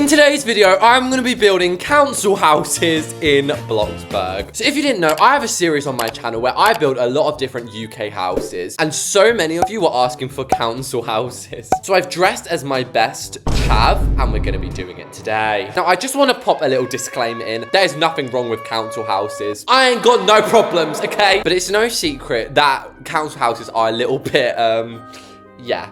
In today's video, I'm going to be building council houses in Bloxburg. So if you didn't know, I have a series on my channel where I build a lot of different UK houses. And so many of you were asking for council houses. So I've dressed as my best chav, and we're going to be doing it today. Now, I just want to pop a little disclaimer in. There's nothing wrong with council houses. I ain't got no problems, okay? But it's no secret that council houses are a little bit, yeah.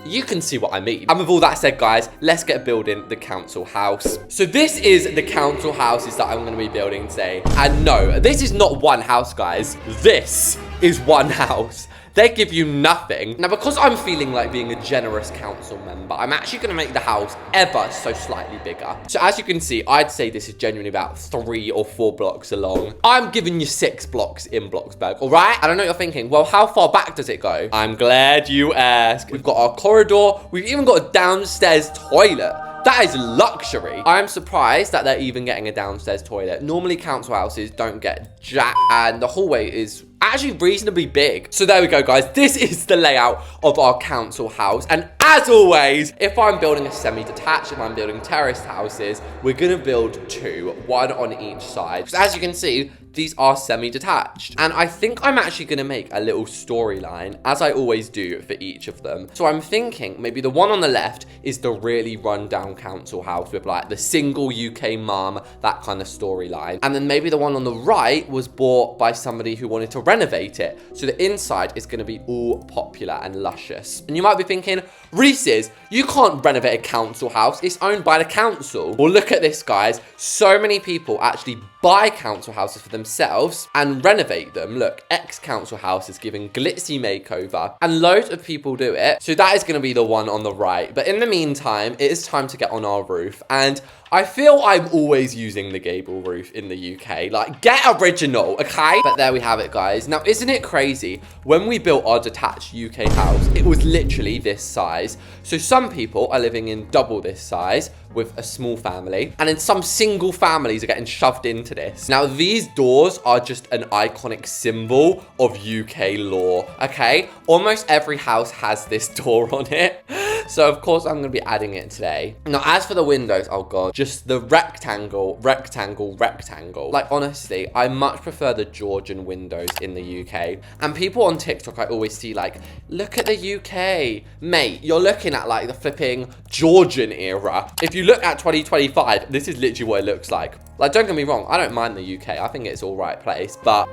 You can see what I mean. And with all that said, guys, let's get building the council house. So this is the council houses that I'm going to be building today. And no, this is not one house, guys. This is one house. They give you nothing. Now, because I'm feeling like being a generous council member, I'm actually going to make the house ever so slightly bigger. So as you can see, I'd say this is genuinely about 3 or 4 blocks along. I'm giving you 6 blocks in Bloxburg, all right? I don't know what you're thinking. Well, how far back does it go? I'm glad you asked. We've got our corridor. We've even got a downstairs toilet. That is luxury. I'm surprised that they're even getting a downstairs toilet. Normally, council houses don't get jack, and the hallway is actually reasonably big. So there we go, guys. This is the layout of our council house. And as always, if I'm building a semi-detached, if I'm building terraced houses, we're gonna build 2, one on each side. So as you can see, these are semi-detached. And I think I'm actually gonna make a little storyline, as I always do for each of them. So I'm thinking maybe the one on the left is the really run-down council house with like the single UK mum, that kind of storyline. And then maybe the one on the right was bought by somebody who wanted to renovate it. So the inside is gonna be all popular and luscious. And you might be thinking, Reese's, you can't renovate a council house. It's owned by the council. Well, look at this, guys. So many people actually buy council houses for themselves and renovate them. Look, ex-council house is giving glitzy makeover and loads of people do it. So that is going to be the one on the right. But in the meantime, it is time to get on our roof. And I feel I'm always using the gable roof in the UK. Like, get original, okay? But there we have it, guys. Now, isn't it crazy? When we built our detached UK house, it was literally this size. So some people are living in double this size with a small family. And then some single families are getting shoved into this. Now, these doors are just an iconic symbol of UK law, okay? Almost every house has this door on it. So, of course, I'm going to be adding it today. Now, as for the windows, oh, God, just the rectangle. Like, honestly, I much prefer the Georgian windows in the UK. And people on TikTok, I always see, like, look at the UK. Mate, you're looking at, like, the flipping Georgian era. If you look at 2025, this is literally what it looks like. Like, don't get me wrong, I don't mind the UK. I think it's all right place, but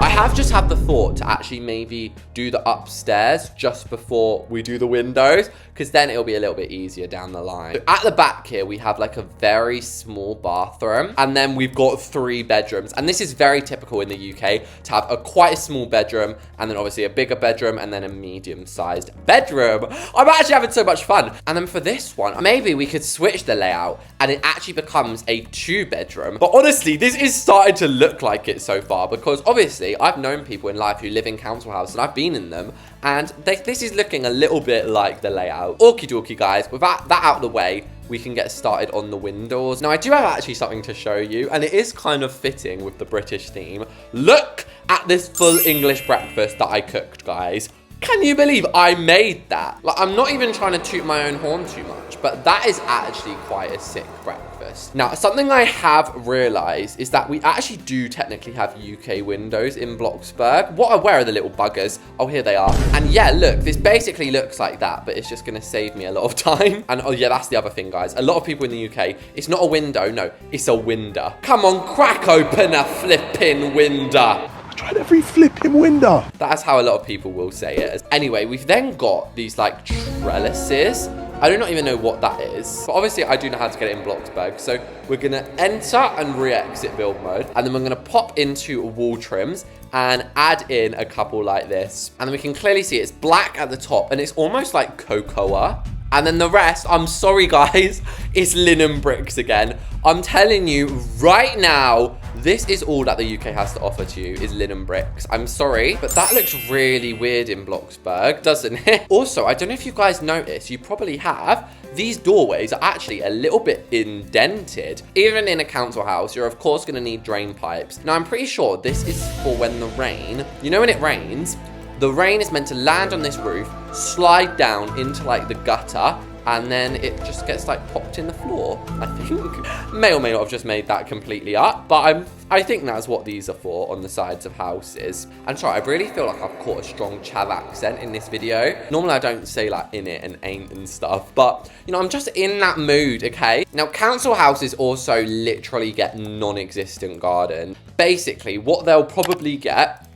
I've just had the thought to actually maybe do the upstairs just before we do the windows, because then it'll be a little bit easier down the line. So at the back here, we have like a very small bathroom, and then we've got 3 bedrooms. And this is very typical in the UK to have quite a small bedroom, and then obviously a bigger bedroom, and then a medium-sized bedroom. I'm actually having so much fun. And then for this one, maybe we could switch the layout, and it actually becomes a 2-bedroom. But honestly, this is starting to look like it so far, because obviously, I've known people in life who live in council houses, and I've been in them, and this is looking a little bit like the layout. Okie dokie, guys. With that out of the way, we can get started on the windows. Now, I do have actually something to show you, and it is kind of fitting with the British theme. Look at this full English breakfast that I cooked, guys. Can you believe I made that? Like, I'm not even trying to toot my own horn too much, but that is actually quite a sick breakfast. Now, something I have realized is that we actually do technically have UK windows in Bloxburg. Where are the little buggers? Oh, here they are. And yeah, look, this basically looks like that, but it's just gonna save me a lot of time. And oh yeah, that's the other thing, guys. A lot of people in the UK, it's not a window, no, it's a window. Come on, crack open a flipping window. Tried every flipping window. That's how a lot of people will say it. Anyway, we've then got these like trellises. I do not even know what that is, but obviously I do know how to get it in Bloxburg. So we're gonna enter and re-exit build mode, and then we're gonna pop into wall trims and add in a couple like this. And then we can clearly see it's black at the top, and it's almost like cocoa. And then the rest, I'm sorry guys, it's linen bricks again. I'm telling you right now, this is all that the UK has to offer to you is linen bricks. I'm sorry, but that looks really weird in Bloxburg, doesn't it? Also, I don't know if you guys noticed, you probably have, these doorways are actually a little bit indented. Even in a council house, you're of course gonna need drain pipes. Now, I'm pretty sure this is for when the rain, you know when it rains, The rain is meant to land on this roof, slide down into like the gutter, and then it just gets like popped in the floor, I think. May or may not have just made that completely up, but I think that's what these are for on the sides of houses. And sorry, I really feel like I've caught a strong Chav accent in this video. Normally I don't say like in it and ain't and stuff, but you know, I'm just in that mood, okay? Now, council houses also literally get non-existent garden. Basically, what they'll probably get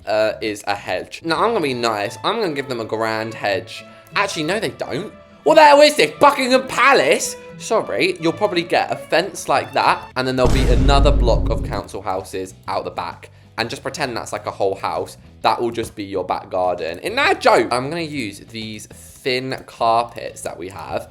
is a hedge. Now, I'm gonna be nice. I'm gonna give them a grand hedge. Actually, no, they don't. What the hell is this? Buckingham Palace? Sorry, you'll probably get a fence like that, and then there'll be another block of council houses out the back. And just pretend that's like a whole house. That will just be your back garden. Isn't that a joke? I'm gonna use these thin carpets that we have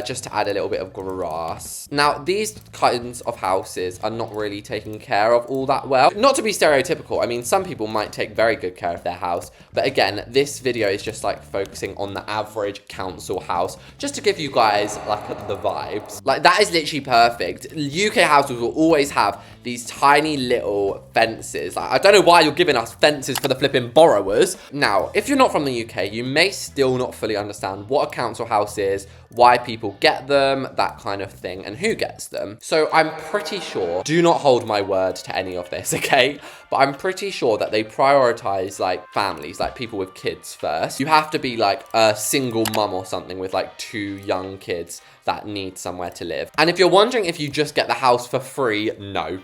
just to add a little bit of grass. Now, these kinds of houses are not really taken care of all that well. Not to be stereotypical, I mean, some people might take very good care of their house, but again, this video is just like focusing on the average council house, just to give you guys like the vibes. Like, that is literally perfect. UK houses will always have these tiny little fences. Like, I don't know why you're giving us fences for the flipping borrowers. Now, if you're not from the UK, you may still not fully understand what a council house is, why people get them, that kind of thing, and who gets them. So I'm pretty sure, do not hold my word to any of this, okay? But I'm pretty sure that they prioritize like families, like people with kids first. You have to be like a single mum or something with like 2 young kids that need somewhere to live. And if you're wondering if you just get the house for free, no.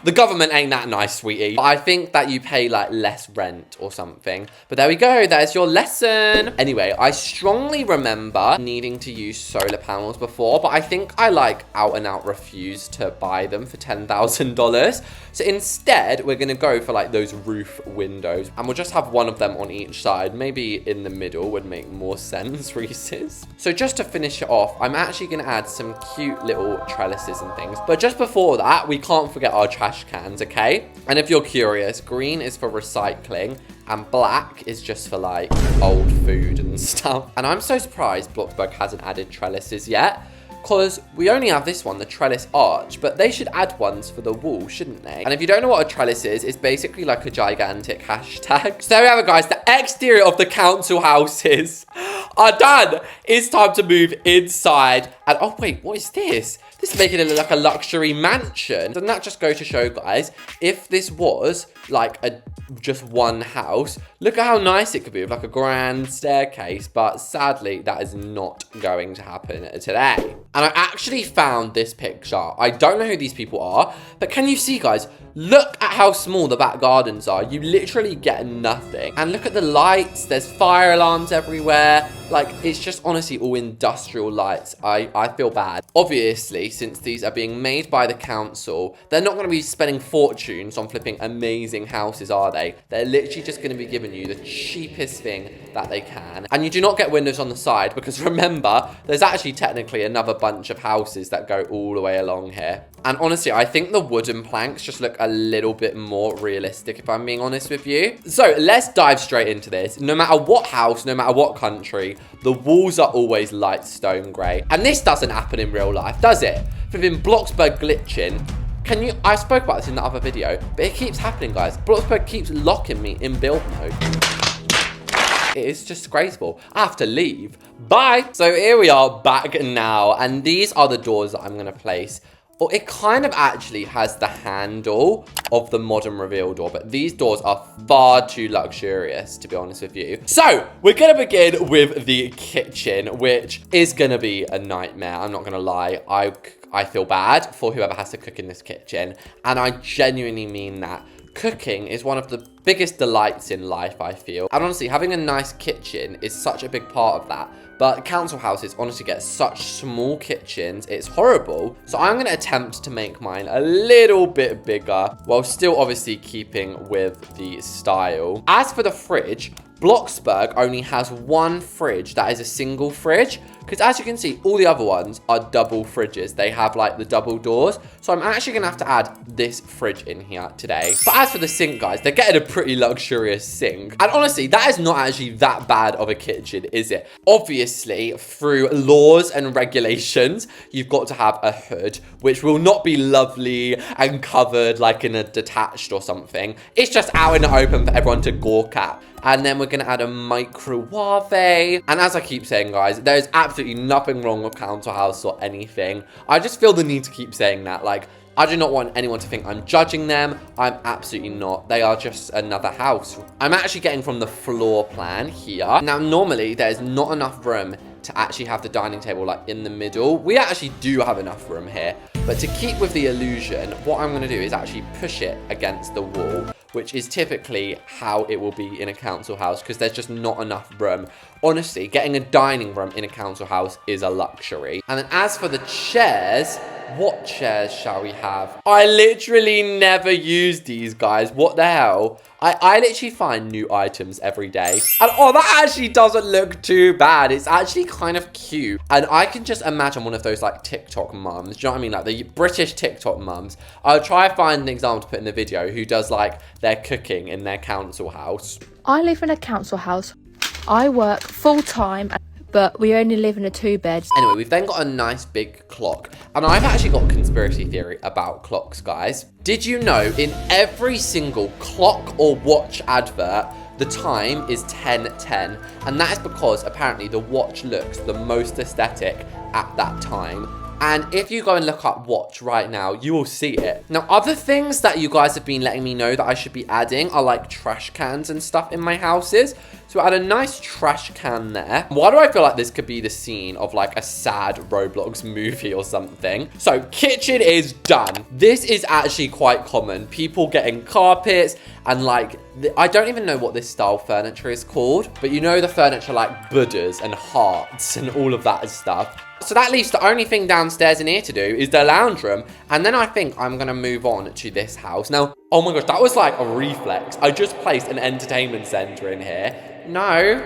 The government ain't that nice, sweetie. But I think that you pay like less rent or something. But there we go, there's your lesson. Anyway, I strongly remember needing to use solar panels before, but I think I like out and out refused to buy them for $10,000. So instead, we're gonna go for like those roof windows, and we'll just have one of them on each side. Maybe in the middle would make more sense, Reese's. So just to finish it off, I'm actually gonna add some cute little trellises and things. But just before that, we can't forget our trash cans, okay? And if you're curious, green is for recycling, and black is just for like old food and stuff. And I'm so surprised Bloxburg hasn't added trellises yet, because we only have this one, the trellis arch, but they should add ones for the wall, shouldn't they? And if you don't know what a trellis is, it's basically like a gigantic hashtag. So there we have it, guys. The exterior of the council houses are done. It's time to move inside. And oh wait, what is this? This is making it look like a luxury mansion. Doesn't that just go to show, guys, if this was like just one house, look at how nice it could be with like a grand staircase. But sadly, that is not going to happen today. And I actually found this picture. I don't know who these people are, but can you see, guys? Look at how small the back gardens are. You literally get nothing. And look at the lights. There's fire alarms everywhere. Like, it's just honestly all industrial lights. I feel bad. Obviously, since these are being made by the council, they're not going to be spending fortunes on flipping amazing houses, are they? They're literally just going to be giving you the cheapest thing that they can. And you do not get windows on the side, because remember, there's actually technically another bunch of houses that go all the way along here. And honestly, I think the wooden planks just look a little bit more realistic, if I'm being honest with you. So let's dive straight into this. No matter what house, no matter what country, the walls are always light stone grey. And this doesn't happen in real life, does it? Flipping Bloxburg glitching. I spoke about this in the other video, but it keeps happening, guys. Bloxburg keeps locking me in build mode. It is disgraceful. I have to leave. Bye. So here we are back now, and these are the doors that I'm going to place. Well, it kind of actually has the handle of the modern reveal door, but these doors are far too luxurious, to be honest with you. So we're going to begin with the kitchen, which is going to be a nightmare. I'm not going to lie. I feel bad for whoever has to cook in this kitchen, and I genuinely mean that. Cooking is one of the biggest delights in life, I feel. And honestly, having a nice kitchen is such a big part of that. But council houses honestly get such small kitchens, it's horrible. So I'm going to attempt to make mine a little bit bigger, while still obviously keeping with the style. As for the fridge, Bloxburg only has one fridge that is a single fridge, because as you can see, all the other ones are double fridges. They have like the double doors. So I'm actually gonna have to add this fridge in here today. But as for the sink, guys, they're getting a pretty luxurious sink. And honestly, that is not actually that bad of a kitchen, is it? Obviously, through laws and regulations, you've got to have a hood, which will not be lovely and covered like in a detached or something. It's just out in the open for everyone to gawk at. And then we're going to add a microwave. And as I keep saying, guys, there's absolutely nothing wrong with council house or anything. I just feel the need to keep saying that. Like, I do not want anyone to think I'm judging them. I'm absolutely not. They are just another house. I'm actually getting from the floor plan here. Now, normally, there's not enough room to actually have the dining table like in the middle. We actually do have enough room here. But to keep with the illusion, what I'm going to do is actually push it against the wall, which is typically how it will be in a council house because there's just not enough room. Honestly, getting a dining room in a council house is a luxury. And then as for the chairs, what chairs shall we have? I literally never use these, guys. What the hell? I literally find new items every day. And oh, that actually doesn't look too bad. It's actually kind of cute. And I can just imagine one of those like TikTok mums. Do you know what I mean? Like the British TikTok mums. I'll try to find an example to put in the video who does like their cooking in their council house. I live in a council house. I work full time, but we only live in a 2-bed. Anyway, we've then got a nice big clock. And I've actually got a conspiracy theory about clocks, guys. Did you know in every single clock or watch advert, the time is 10:10? And that is because apparently the watch looks the most aesthetic at that time. And if you go and look up watch right now, you will see it. Now, other things that you guys have been letting me know that I should be adding are like trash cans and stuff in my houses. So add a nice trash can there. Why do I feel like this could be the scene of like a sad Roblox movie or something? So kitchen is done. This is actually quite common. People getting carpets and like, I don't even know what this style furniture is called, but you know the furniture like Buddhas and hearts and all of that stuff. So that leaves the only thing downstairs in here to do is the lounge room. And then I think I'm going to move on to this house. Now, oh my gosh, that was like a reflex. I just placed an entertainment center in here. No.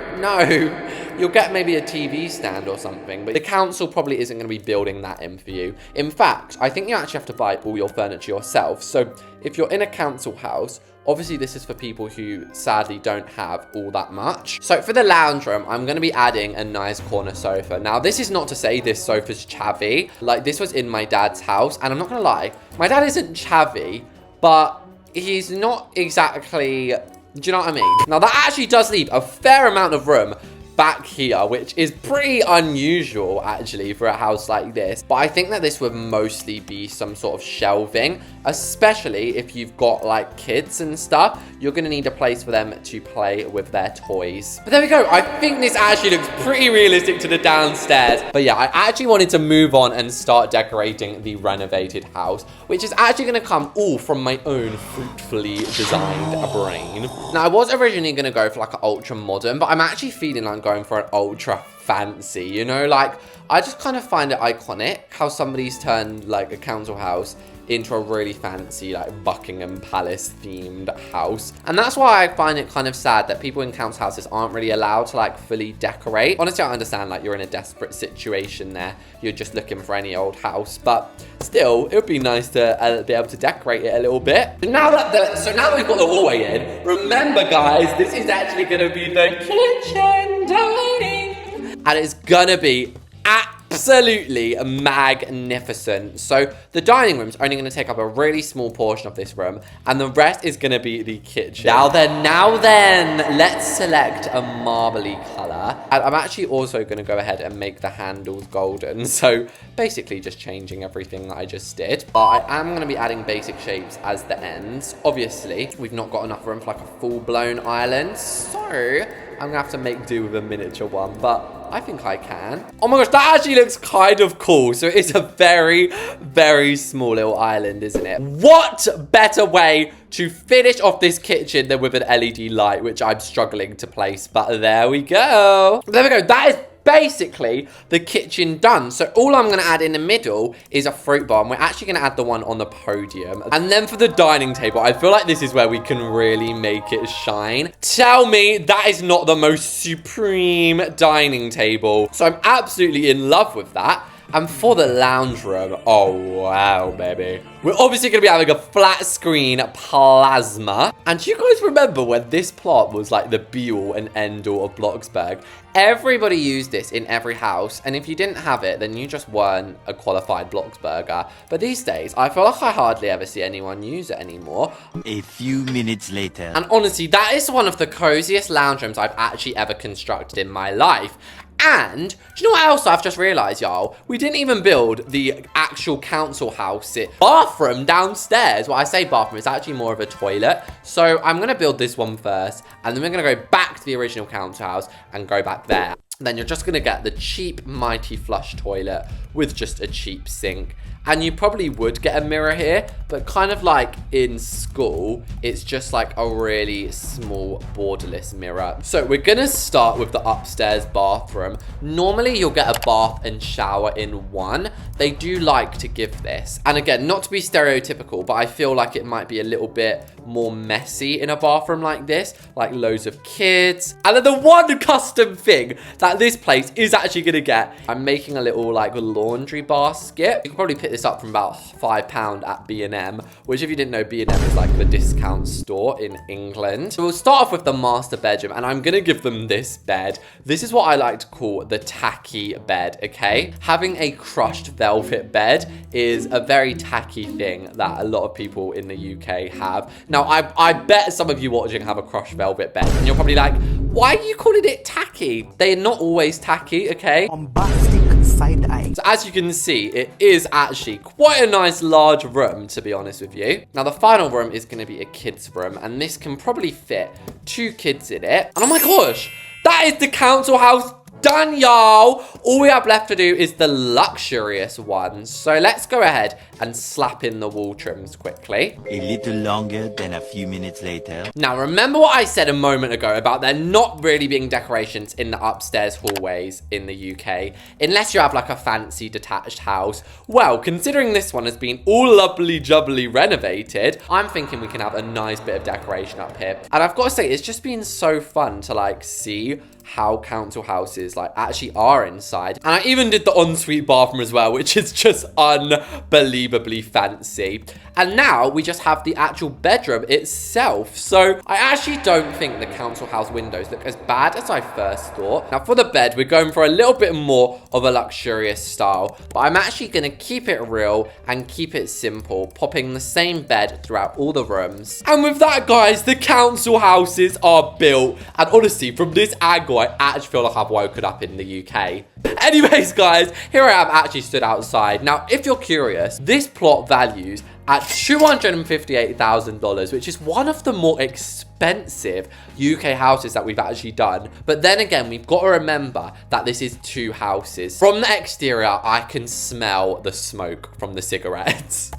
You'll get maybe a TV stand or something. But the council probably isn't going to be building that in for you. In fact, I think you actually have to buy all your furniture yourself. So if you're in a council house, obviously this is for people who sadly don't have all that much. So for the lounge room, I'm going to be adding a nice corner sofa. Now, this is not to say this sofa's chavvy. Like, this was in my dad's house. And I'm not going to lie, my dad isn't chavvy, but he's not exactly... Do you know what I mean? Now, that actually does leave a fair amount of room back here, which is pretty unusual, actually, for a house like this. But I think that this would mostly be some sort of shelving, especially if you've got, like, kids and stuff. You're going to need a place for them to play with their toys. But there we go. I think this actually looks pretty realistic to the downstairs. But yeah, I actually wanted to move on and start decorating the renovated house, which is actually going to come all from my own fruitfully designed brain. Now, I was originally going to go for, like, an ultra modern, but I'm actually feeling like going for an ultra fancy, you know? Like, I just kind of find it iconic how somebody's turned, like, a council house into a really fancy, like, Buckingham Palace themed house. And that's why I find it kind of sad that people in council houses aren't really allowed to, like, fully decorate. Honestly, I understand, like, you're in a desperate situation there. You're just looking for any old house, but still, it would be nice to be able to decorate it a little bit. So now that we've got the hallway in, remember, guys, this is actually going to be the kitchen dining. And it's going to be absolutely magnificent. So the dining room's only going to take up a really small portion of this room, and the rest is going to be the kitchen. Now then, let's select a marbly color. And I'm actually also going to go ahead and make the handles golden. So basically just changing everything that I just did. But I am going to be adding basic shapes as the ends. Obviously, we've not got enough room for like a full-blown island. So I'm going to have to make do with a miniature one, but I think I can. Oh my gosh, that actually looks kind of cool. So it's a very, very small little island, isn't it? What better way to finish off this kitchen than with an LED light, which I'm struggling to place, but there we go. There we go. That is basically the kitchen done. So all I'm going to add in the middle is a fruit bar, and we're actually going to add the one on the podium. And then for the dining table, I feel like this is where we can really make it shine. Tell me that is not the most supreme dining table. So I'm absolutely in love with that. And for the lounge room, oh wow, baby. We're obviously going to be having a flat screen plasma. And do you guys remember when this plot was like the be-all and end-all of Bloxburg? Everybody used this in every house. And if you didn't have it, then you just weren't a qualified Bloxburger. But these days, I feel like I hardly ever see anyone use it anymore. A few minutes later. And honestly, that is one of the coziest lounge rooms I've actually ever constructed in my life. And do you know what else I've just realised, y'all? We didn't even build the actual council house bathroom downstairs. Well, I say bathroom, it's actually more of a toilet. So I'm going to build this one first. And then we're going to go back to the original council house and go back there. Then you're just going to get the cheap Mighty Flush toilet with just a cheap sink. And you probably would get a mirror here, but kind of like in school, it's just like a really small borderless mirror. So we're gonna start with the upstairs bathroom. Normally you'll get a bath and shower in one. They do like to give this. And again, not to be stereotypical, but I feel like it might be a little bit more messy in a bathroom like this, like loads of kids. And then the one custom thing that this place is actually gonna get, I'm making a little like laundry basket. You can probably pick this up from about £5 at B&M, which if you didn't know, B&M is like the discount store in England. So we'll start off with the master bedroom, and I'm gonna give them this bed. This is what I like to call the tacky bed, okay? Having a crushed velvet bed is a very tacky thing that a lot of people in the UK have. Now, I bet some of you watching have a crushed velvet bed, and you're probably like, why are you calling it tacky? They're not always tacky, okay? Bombastic side eye. So as you can see, it is actually quite a nice large room, to be honest with you. Now, the final room is going to be a kid's room, and this can probably fit 2 kids in it. And oh my gosh, that is the council house done, y'all. All we have left to do is the luxurious ones. So let's go ahead and slap in the wall trims quickly. A little longer than a few minutes later. Now, remember what I said a moment ago about there not really being decorations in the upstairs hallways in the UK, unless you have like a fancy detached house. Well, considering this one has been all lovely jubbly renovated, I'm thinking we can have a nice bit of decoration up here. And I've got to say, it's just been so fun to like see how council houses like actually are inside. And I even did the ensuite bathroom as well, which is just unbelievably fancy. And now we just have the actual bedroom itself. So I actually don't think the council house windows look as bad as I first thought. Now for the bed, we're going for a little bit more of a luxurious style, but I'm actually going to keep it real and keep it simple, popping the same bed throughout all the rooms. And with that, guys, the council houses are built. And honestly, from this angle, I actually feel like I've woken up in the UK. Anyways, guys, here I am actually stood outside. Now, if you're curious, this plot values at $258,000, which is one of the more expensive UK houses that we've actually done. But then again, we've got to remember that this is 2 houses. From the exterior, I can smell the smoke from the cigarettes.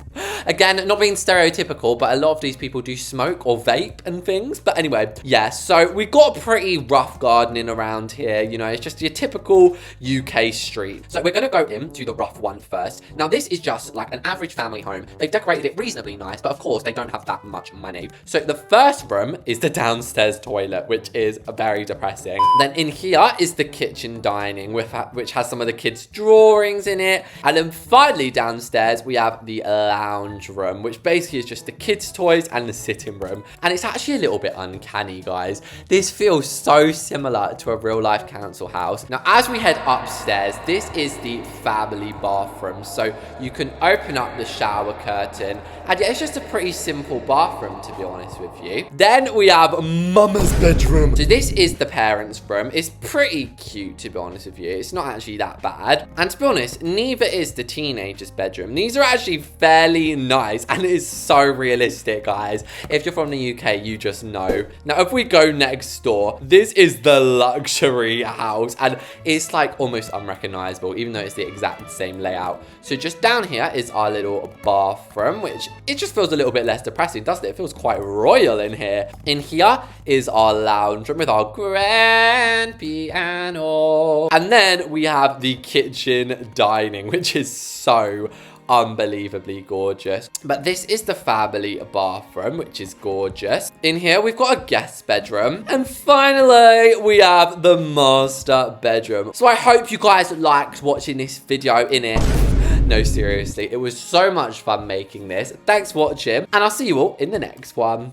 Again, not being stereotypical, but a lot of these people do smoke or vape and things. But anyway, yeah, so we've got a pretty rough gardening around here. You know, it's just your typical UK street. So we're going to go into the rough one first. Now, this is just like an average family home. They've decorated it reasonably nice, but of course, they don't have that much money. So the first room is the downstairs toilet, which is very depressing. Then in here is the kitchen dining, which has some of the kids' drawings in it. And then finally downstairs, we have the lounge room, which basically is just the kids' toys and the sitting room. And it's actually a little bit uncanny, guys. This feels so similar to a real life council house. Now, as we head upstairs, this is the family bathroom. So you can open up the shower curtain, and yeah, it's just a pretty simple bathroom, to be honest with you. Then we have Mama's bedroom. So this is the parents' room. It's pretty cute, to be honest with you. It's not actually that bad. And to be honest, neither is the teenager's bedroom. These are actually fairly nice, and it is so realistic, guys. If you're from the UK, you just know. Now, if we go next door, this is the luxury house, and it's like almost unrecognizable, even though it's the exact same layout. So just down here is our little bathroom, which it just feels a little bit less depressing, doesn't it? It feels quite royal in here. In here is our lounge room with our grand piano. And then we have the kitchen dining, which is so unbelievably gorgeous. But this is the family bathroom, which is gorgeous. In here, we've got a guest bedroom. And finally, we have the master bedroom. So I hope you guys liked watching this video in it. No, seriously, it was so much fun making this. Thanks for watching, and I'll see you all in the next one.